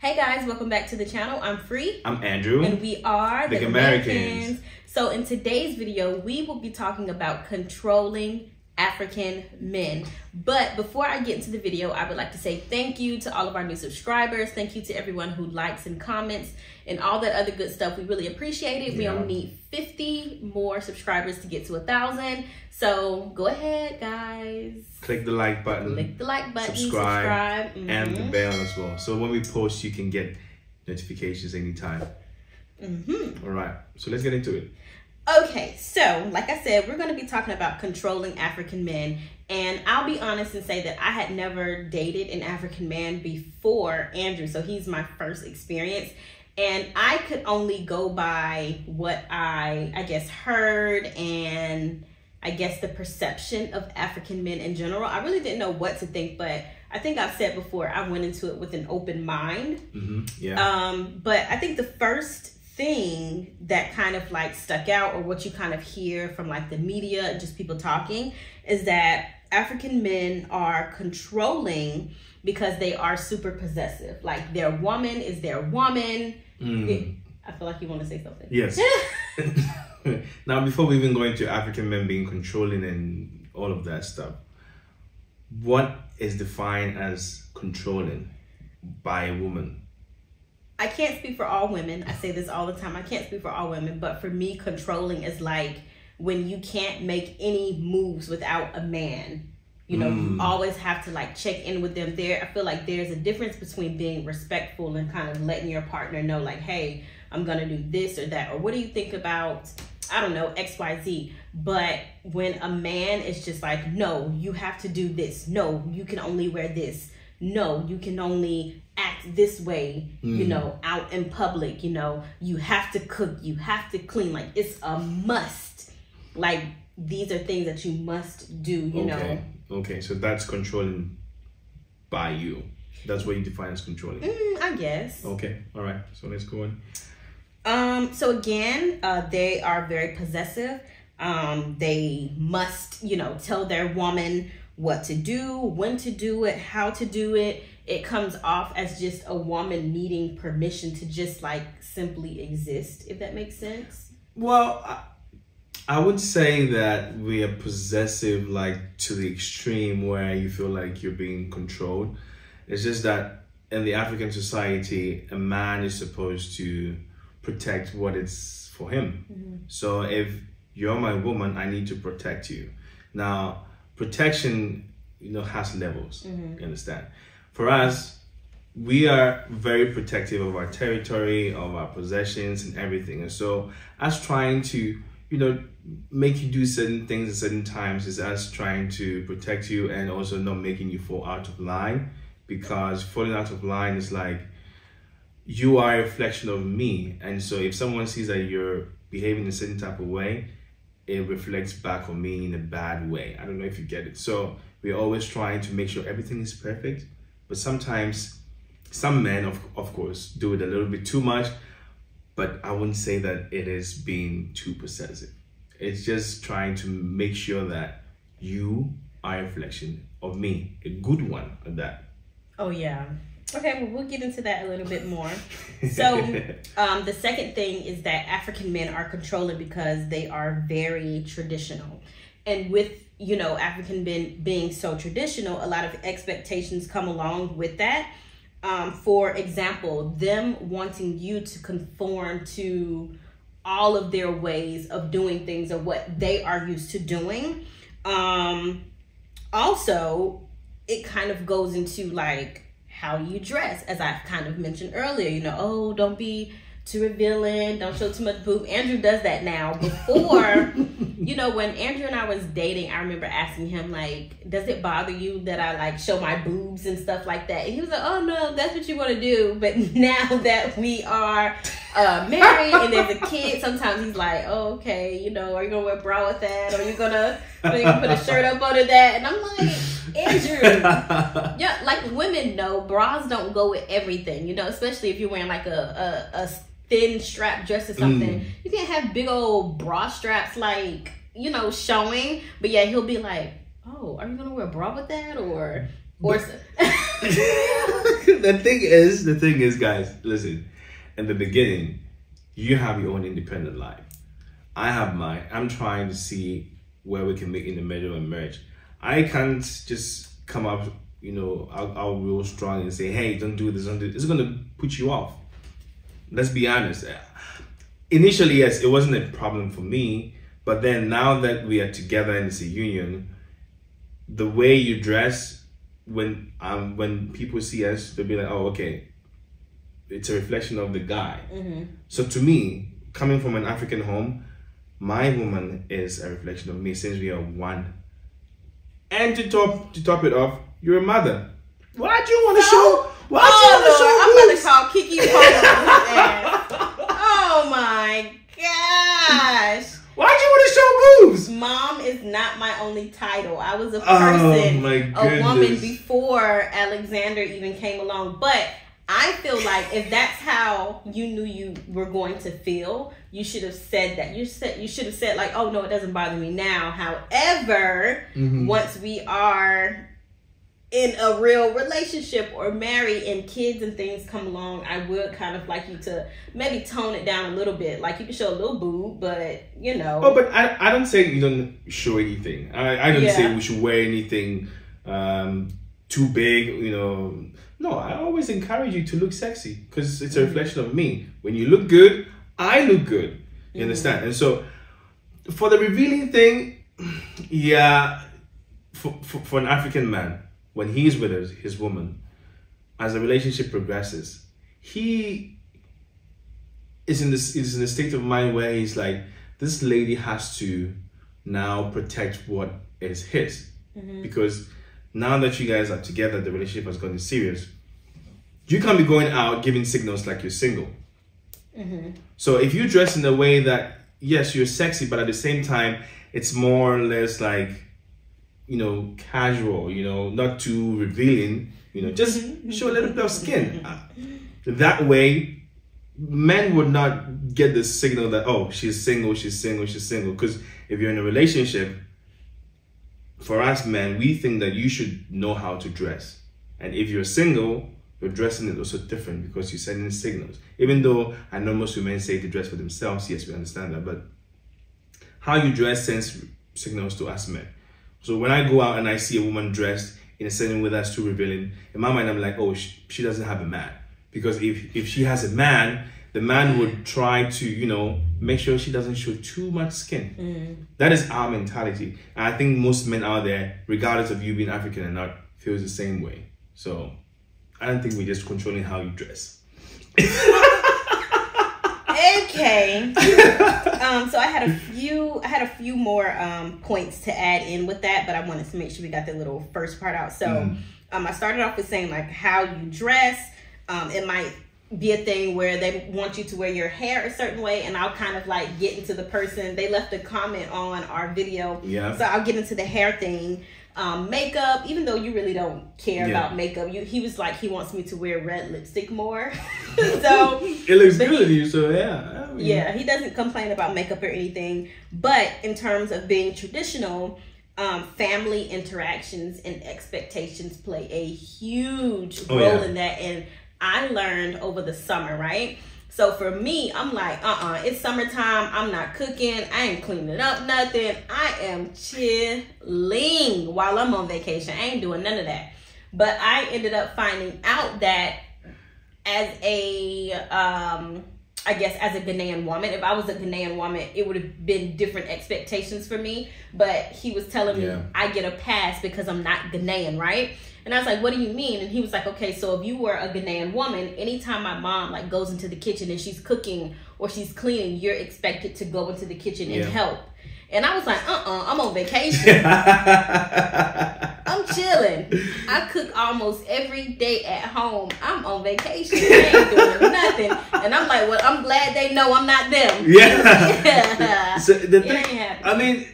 Hey guys, welcome back to the channel. I'm Free. I'm Andrew. And we are the Americans. So in today's video, we will be talking about controlling African men. But before I get into the video, I would like to say thank you to all of our new subscribers. Thank you to everyone who likes and comments and all that other good stuff. We really appreciate it. We only need 50 more subscribers to get to 1,000. So go ahead, guys. Click the like button. Click the like button. Subscribe. And the bell as well. So when we post, you can get notifications anytime. All right. So let's get into it. Okay, so like I said, we're going to be talking about controlling African men. And I'll be honest and say that I had never dated an African man before Andrew. So he's my first experience. And I could only go by what I guess, heard and I guess the perception of African men in general. I really didn't know what to think, but I think I've said before, I went into it with an open mind. But I think the first thing that kind of like stuck out, or what you kind of hear from like the media and just people talking, is that African men are controlling because they are super possessive. Like their woman is their woman. I feel like you want to say something. Yes. Now, before we even go into African men being controlling and all of that stuff, what is defined as controlling by a woman? I can't speak for all women. I say this all the time. I can't speak for all women, but for me, controlling is like when you can't make any moves without a man. You know, you always have to like check in with them there. I feel like there's a difference between being respectful and kind of letting your partner know like, hey, I'm going to do this or that. Or what do you think about, I don't know, XYZ. But when a man is just like, no, you have to do this. No, you can only wear this. No, you can only act this way, you know, out in public. You know, you have to cook, you have to clean. Like, it's a must. Like, these are things that you must do, you know. Okay, so that's controlling by you. That's what you define as controlling. I guess. Okay, all right. So let's go on. So again, they are very possessive. They must, you know, tell their woman what to do, when to do it, how to do it. It comes off as just a woman needing permission to just like simply exist, if that makes sense. Well, I would say that we are possessive like to the extreme where you feel like you're being controlled. It's just that in the African society, a man is supposed to protect what is for him. So if you're my woman, I need to protect you. Now, protection, you know, has levels. You understand? For us, we are very protective of our territory, of our possessions and everything. And so us trying to, you know, make you do certain things at certain times is us trying to protect you and also not making you fall out of line, because falling out of line is like, you are a reflection of me. And so if someone sees that you're behaving in a certain type of way, it reflects back on me in a bad way. I don't know if you get it. So we're always trying to make sure everything is perfect. But sometimes some men, of course, do it a little bit too much. But I wouldn't say that it is being too possessive. It's just trying to make sure that you are a reflection of me, a good one at that. Oh, yeah. Okay, well, we'll get into that a little bit more. So the second thing is that African men are controlling because they are very traditional. And with, you know, African men being so traditional, a lot of expectations come along with that. For example, them wanting you to conform to all of their ways of doing things or what they are used to doing. Also, it kind of goes into like how you dress, as I've kind of mentioned earlier. You know, oh, don't be too revealing, don't show too much boob. Andrew does that now. Before, you know, when Andrew and I was dating, I remember asking him like, does it bother you that I like show my boobs and stuff like that? And he was like, oh no, that's what you want to do. But now that we are married and there's a kid, sometimes he's like, oh, okay, you know, are you gonna wear a bra with that, or you gonna put a shirt up under that? And I'm like, Andrew, yeah, like women know bras don't go with everything, you know, especially if you're wearing like a thin strap dress or something. You can't have big old bra straps like, you know, showing. But yeah, he'll be like, oh, are you gonna wear a bra with that, or the thing is, guys, listen. In the beginning, you have your own independent life. I have mine. I'm trying to see where we can meet in the middle and merge. I can't just come up, I'll real strong and say, hey, don't do this, don't do this. It's gonna put you off. Let's be honest. Initially, yes, it wasn't a problem for me, but then now that we are together and it's a union, the way you dress, when people see us, they'll be like, oh, okay, it's a reflection of the guy. Mm-hmm. So to me, coming from an African home, my woman is a reflection of me since we are one. And to top it off, you're a mother. Why do you want to show? Why do you want to show? I'm gonna call Kiki Polo. Oh my gosh. Why do you want to show boobs? Mom is not my only title. I was a person, a woman before Alexander even came along. But I feel like if that's how you knew you were going to feel, you should have said that. You should have said like, oh no, it doesn't bother me now. However, once we are in a real relationship or married and kids and things come along, I would kind of like you to maybe tone it down a little bit. Like you can show a little boob, but Oh, but I don't say you don't show anything. I don't say we should wear anything too big, No, I always encourage you to look sexy because it's a reflection of me. When you look good, I look good. You understand? And so for the revealing thing, for an African man, when he's with his woman, as the relationship progresses, he is in a state of mind where he's like, this lady has to now protect what is his. Because now that you guys are together, the relationship has gotten serious. You can't be going out giving signals like you're single. So if you dress in a way that, yes, you're sexy, but at the same time, it's more or less like, casual, not too revealing, just show a little bit of skin. That way, men would not get the signal that, oh, she's single. Because if you're in a relationship, for us men, we think that you should know how to dress. And if you're single, your dressing is also different because you're sending signals. Even though I know most women say to dress for themselves, yes, we understand that. But how you dress sends signals to us men. So when I go out and I see a woman dressed in a certain way that's too revealing, in my mind I'm like, oh, she doesn't have a man. Because if she has a man, the man would try to, make sure she doesn't show too much skin. That is our mentality. And I think most men out there, regardless of you being African or not, feels the same way. So I don't think we're just controlling how you dress. Okay. So I had a few more points to add in with that, but I wanted to make sure we got the little first part out. So I started off with saying like how you dress. It might be a thing where they want you to wear your hair a certain way, and I'll kind of like get into the person. They left a comment on our video, so I'll get into the hair thing. Makeup, even though you really don't care about makeup, he was like, he wants me to wear red lipstick more. So it looks good on you, so yeah. He doesn't complain about makeup or anything. But in terms of being traditional, family interactions and expectations play a huge role in that. And I learned over the summer, right? So for me, I'm like, it's summertime. I'm not cooking. I ain't cleaning up nothing. I am chilling while I'm on vacation. I ain't doing none of that. But I ended up finding out that as a, I guess as a Ghanaian woman, if I was a Ghanaian woman, it would have been different expectations for me. But he was telling me I get a pass because I'm not Ghanaian, right? And I was like, what do you mean? And he was like, okay, so if you were a Ghanaian woman, anytime my mom like goes into the kitchen and she's cooking or she's cleaning, you're expected to go into the kitchen and help. And I was like, I'm on vacation. I'm chilling. I cook almost every day at home. I'm on vacation. I ain't doing nothing. And I'm like, well, I'm glad they know I'm not them. Yeah. So the thing, I mean,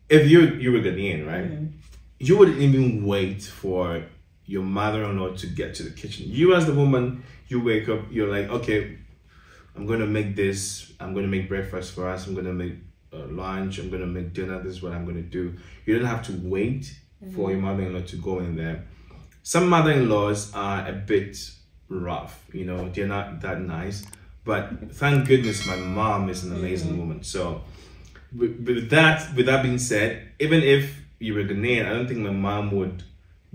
if you were Ghanaian, right? You wouldn't even wait for your mother-in-law to get to the kitchen. You as the woman, you wake up, you're like, okay, I'm going to make this. I'm going to make breakfast for us. I'm going to make lunch. I'm going to make dinner. This is what I'm going to do. You don't have to wait for your mother-in-law to go in there. some mother-in-laws are a bit rough, they're not that nice. But thank goodness my mom is an amazing woman. So with that being said, even if you were Ghanaian, I don't think my mom would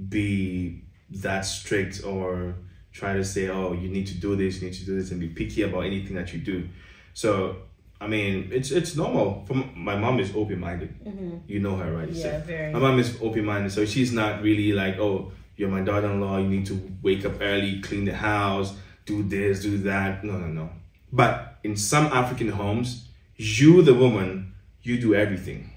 be that strict or try to say, oh, you need to do this, and be picky about anything that you do. So I mean, it's normal. My mom is open-minded. You know her, right? Yeah, very. My mom is open-minded, so she's not really like, oh, you're my daughter-in-law, you need to wake up early, clean the house, do this, do that. No. But in some African homes, you, the woman, you do everything.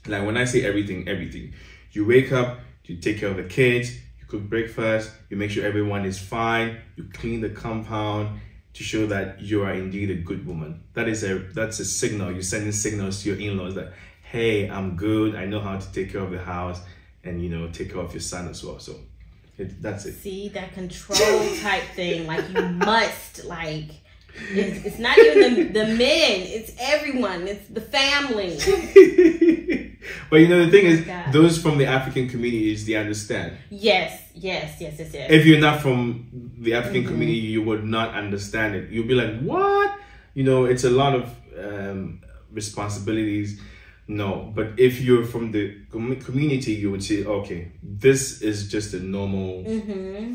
Like when I say everything, you wake up, you take care of the kids, you cook breakfast, you make sure everyone is fine, you clean the compound, to show that you are indeed a good woman. That's a signal. You're sending signals to your in-laws that, hey, I'm good. I know how to take care of the house and, take care of your son as well. So that's it. See, that control type thing, like you must, like, it's not even the men, it's everyone. It's the family. But the thing is, those from the African communities, they understand. Yes. If you're not from the African community, you would not understand it. You'll be like, what? It's a lot of responsibilities. No, but if you're from the community, you would say, okay, this is just a normal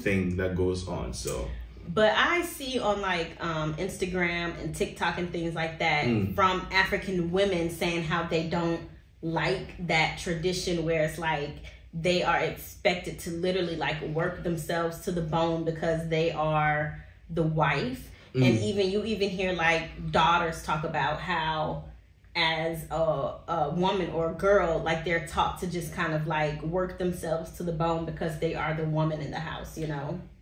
thing that goes on. So. But I see on like Instagram and TikTok and things like that from African women saying how they don't like that tradition where it's like they are expected to literally like work themselves to the bone because they are the wife. And you even hear like daughters talk about how as a woman or a girl, like they're taught to just kind of like work themselves to the bone because they are the woman in the house,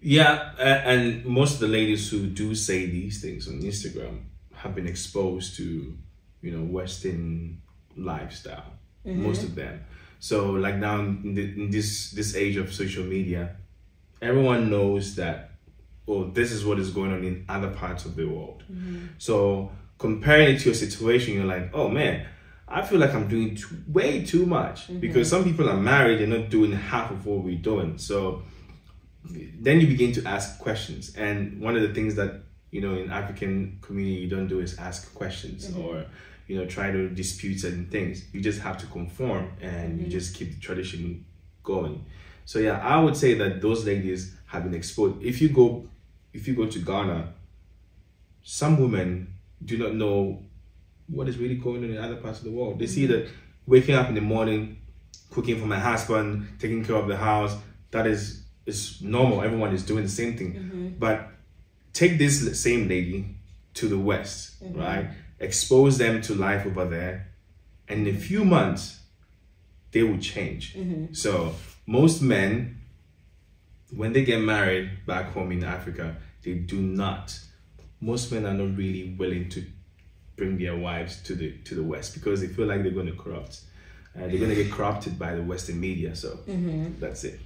Yeah, and most of the ladies who do say these things on Instagram have been exposed to, Western lifestyle. Most of them. So like now in this age of social media, everyone knows that, oh, this is what is going on in other parts of the world. So comparing it to your situation, you're like, oh man, I feel like I'm doing way too much because some people are married, they're not doing half of what we're doing. So then you begin to ask questions. And one of the things that, in African community, you don't do is ask questions or, try to dispute certain things. You just have to conform and you just keep the tradition going. So yeah, I would say that those ladies have been exposed. If you go to Ghana, some women do not know what is really going on in other parts of the world. They see that waking up in the morning, cooking for my husband, taking care of the house, that is normal. Everyone is doing the same thing. But take this same lady to the West, right? Expose them to life over there, and in a few months, they will change. So most men, when they get married back home in Africa, most men are not really willing to bring their wives to the West because they feel like they're going to corrupt. They're going to get corrupted by the Western media. So that's it.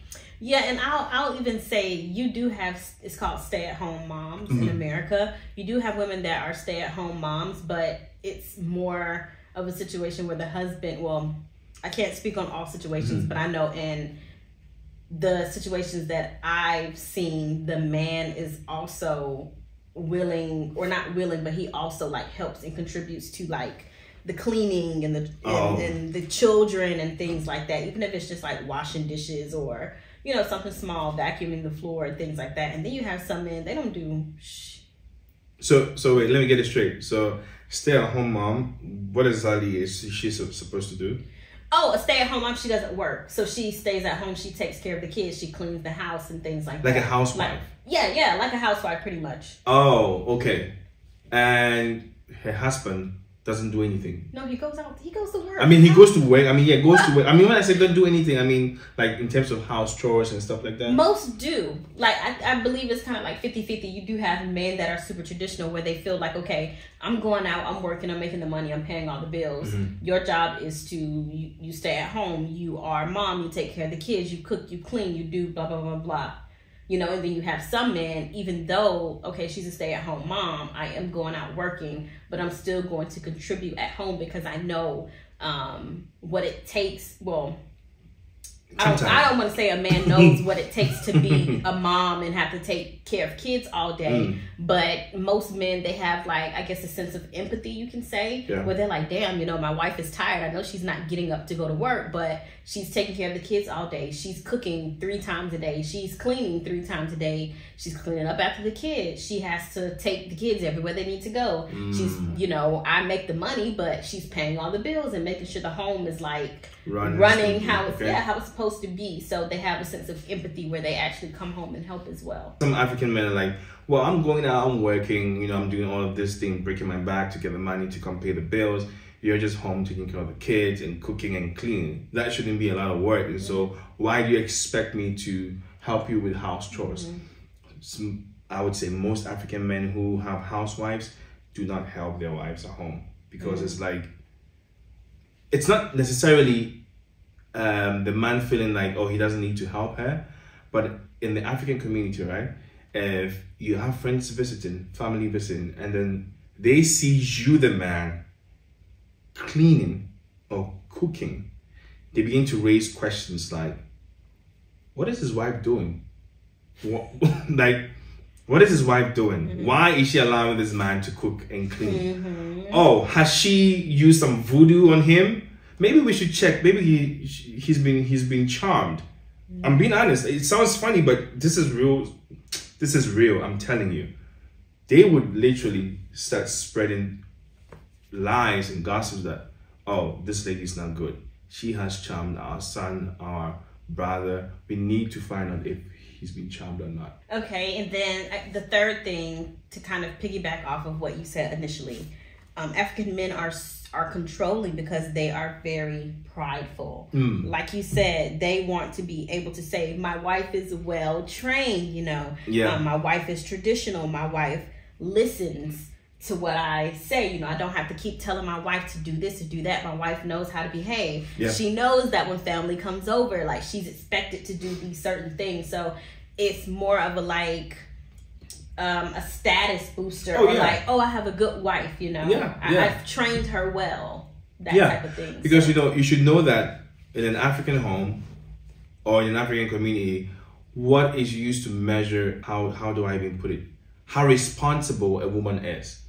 Yeah, and I'll even say you do have, it's called stay-at-home moms in America. You do have women that are stay-at-home moms, but it's more of a situation where the husband, well, I can't speak on all situations, but I know in the situations that I've seen, the man is also willing, or not willing, but he also like helps and contributes to like the cleaning and the children and things like that, even if it's just like washing dishes or something small, vacuuming the floor and things like that. And then you have some men, they don't do So wait, let me get it straight. So stay-at-home mom, what exactly is she supposed to do? Oh, a stay-at-home mom, she doesn't work. So she stays at home, she takes care of the kids, she cleans the house and things like that. Like a housewife? Yeah, like a housewife pretty much. Oh, okay. And her husband doesn't do anything? No, he goes to work. I mean, he goes to work. I mean, yeah, goes to work. I mean, when I say don't do anything, I mean, like in terms of house chores and stuff like that? Most do. Like, I believe it's kind of like 50-50. You do have men that are super traditional where they feel like, okay, I'm going out, I'm working, I'm making the money, I'm paying all the bills. Your job is to, you stay at home, you are mom, you take care of the kids, you cook, you clean, you do blah, blah, blah, blah. And then you have some men, even though, okay, she's a stay-at-home mom, I am going out working, but I'm still going to contribute at home because I know what it takes. Well, I don't want to say a man knows what it takes to be a mom and have to take care of kids all day, but most men, they have like, I guess, a sense of empathy, you can say, where they're like, damn, you know, my wife is tired. I know she's not getting up to go to work, but she's taking care of the kids all day. She's cooking 3 times a day. She's cleaning 3 times a day. She's cleaning up after the kids. She has to take the kids everywhere they need to go. She's, you know, I make the money, but she's paying all the bills and making sure the home is like running how it's how it's supposed to be. So they have a sense of empathy where they actually come home and help as well. Some African men are like, well, I'm going out, I'm working, you know, I'm doing all of this thing, breaking my back to get the money to come pay the bills. You're just home taking care of the kids and cooking and cleaning. That shouldn't be a lot of work. And so why do you expect me to help you with house chores? I would say most African men who have housewives do not help their wives at home, because it's like, it's not necessarily the man feeling like, oh, he doesn't need to help her. But in the African community, right, if you have friends visiting, family visiting, and then they see you, the man, cleaning or cooking, they begin to raise questions like, what is his wife doing? What is his wife doing? Why is she allowing this man to cook and clean? Oh, has she used some voodoo on him? Maybe we should check. Maybe he's been charmed. I'm being honest. It sounds funny, but this is real. This is real. I'm telling you. They would literally start spreading lies and gossips that, oh, this lady's not good. She has charmed our son, our brother. We need to find out if he's been charmed or not. Okay, and then the third thing, to kind of piggyback off of what you said initially, African men are controlling because they are very prideful. Like you said, they want to be able to say, my wife is well trained, you know. My wife is traditional. My wife listens to what I say. You know, I don't have to keep telling my wife to do this, to do that. My wife knows how to behave. She knows that when family comes over, like, she's expected to do these certain things. So it's more of a like a status booster, or like, oh, I have a good wife, you know. I've trained her well, that type of thing. Because you know, you should know that in an African home or in an African community, what is used to measure how do I even put it, how responsible a woman is,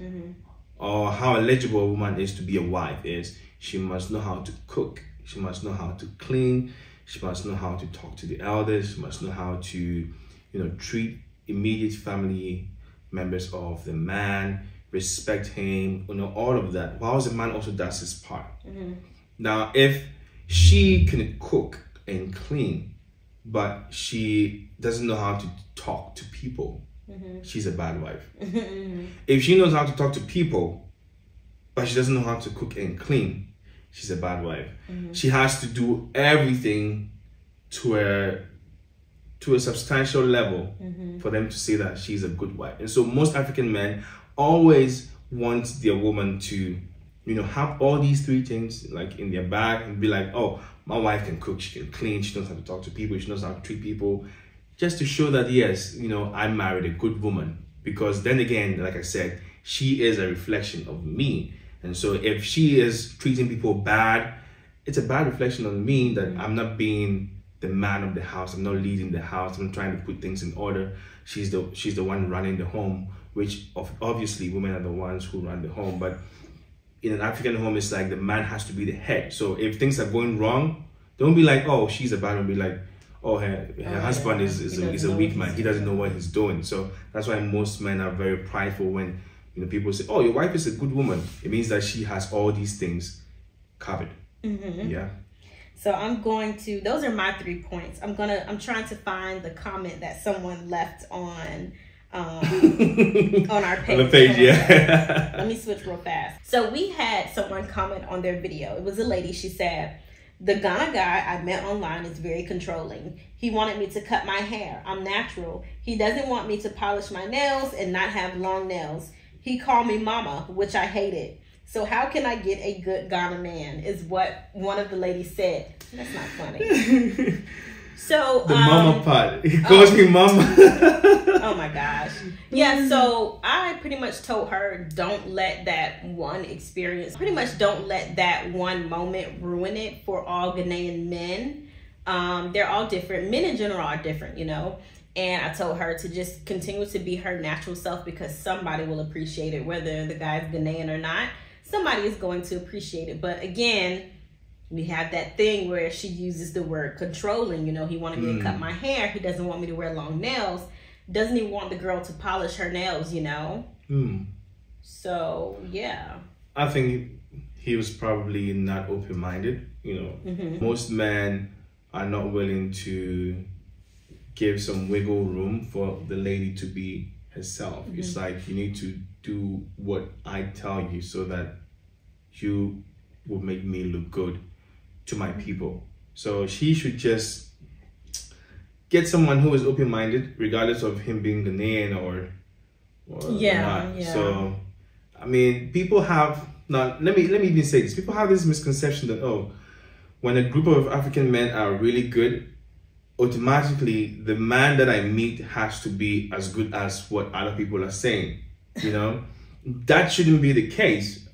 or how eligible a woman is to be a wife is, she must know how to cook, she must know how to clean, she must know how to talk to the elders, she must know how to, you know, treat immediate family members of the man, respect him, you know, all of that, whilst the man also does his part. Now, if she can cook and clean, but she doesn't know how to talk to people, she's a bad wife. If she knows how to talk to people, but she doesn't know how to cook and clean, she's a bad wife. She has to do everything to a substantial level for them to say that she's a good wife. And so most African men always want their woman to, you know, have all these 3 things like in their bag and be like, oh, my wife can cook, she can clean, she knows how to talk to people, she knows how to treat people, just to show that, yes, you know, I married a good woman. Because then again, like I said, she is a reflection of me. And so if she is treating people bad, it's a bad reflection on me that I'm not being the man of the house, I'm not leading the house, I'm trying to put things in order. She's the one running the home, which obviously women are the ones who run the home. But in an African home, it's like the man has to be the head. So if things are going wrong, don't be like, oh, she's a bad one. Be like, oh, her husband is a weak man. He doesn't know what he's doing. So that's why most men are very prideful when, you know, people say, oh, your wife is a good woman. It means that she has all these things covered. Yeah. So I'm going to, those are my 3 points. I'm trying to find the comment that someone left on our page. On the page, yeah. Let me switch real fast. So we had someone comment on their video. It was a lady. She said, the Ghana guy I met online is very controlling. He wanted me to cut my hair. I'm natural. He doesn't want me to polish my nails and not have long nails. He called me mama, which I hated. So how can I get a good Ghana man, is what one of the ladies said. That's not funny. So the mama part. He calls me mama. Oh my gosh. Yeah, so I pretty much told her, don't let that one experience, pretty much don't let that one moment ruin it for all Ghanaian men. They're all different. Men in general are different, you know. And I told her to just continue to be her natural self, because somebody will appreciate it, whether the guy's Ghanaian or not. Somebody is going to appreciate it. But again, we have that thing where she uses the word controlling. You know, he wanted me to cut my hair. He doesn't want me to wear long nails. Doesn't even want the girl to polish her nails, you know. So, yeah. I think he was probably not open-minded, you know. Most men are not willing to give some wiggle room for the lady to be herself. It's like, you need to do what I tell you so that you will make me look good to my people. So she should just get someone who is open-minded, regardless of him being Ghanaian or not. So, I mean, people have, let me even say this. People have this misconception that, oh, when a group of African men are really good, automatically the man that I meet has to be as good as what other people are saying, you know. That shouldn't be the case.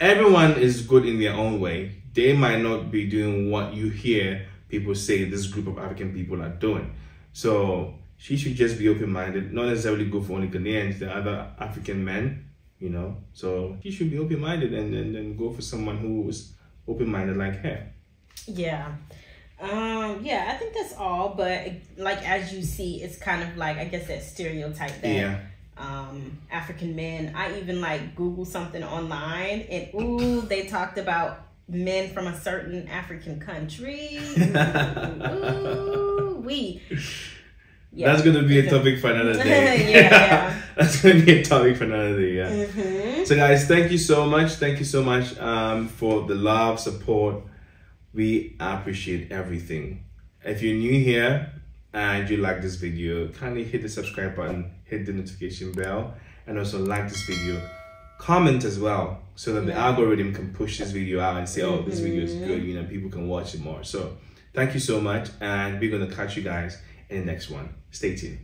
Everyone is good in their own way. They might not be doing what you hear people say this group of African people are doing. So she should just be open-minded, not necessarily go for only Ghanaians, the other African men, you know. So she should be open-minded and then go for someone who is open-minded like her. Yeah. Yeah, I think that's all. But like, as you see, it's kind of like, I guess, that stereotype that African men. I even like Googled something online, and ooh, they talked about men from a certain African country. That's gonna be a topic for another day. That's gonna be a topic for another day. So guys, thank you so much. Thank you so much for the love, support. We appreciate everything. If you're new here and you like this video, kindly hit the subscribe button, hit the notification bell, and also like this video. Comment as well, so that the algorithm can push this video out and say, oh, this video is good, you know, people can watch it more. So thank you so much, and we're going to catch you guys in the next one. Stay tuned.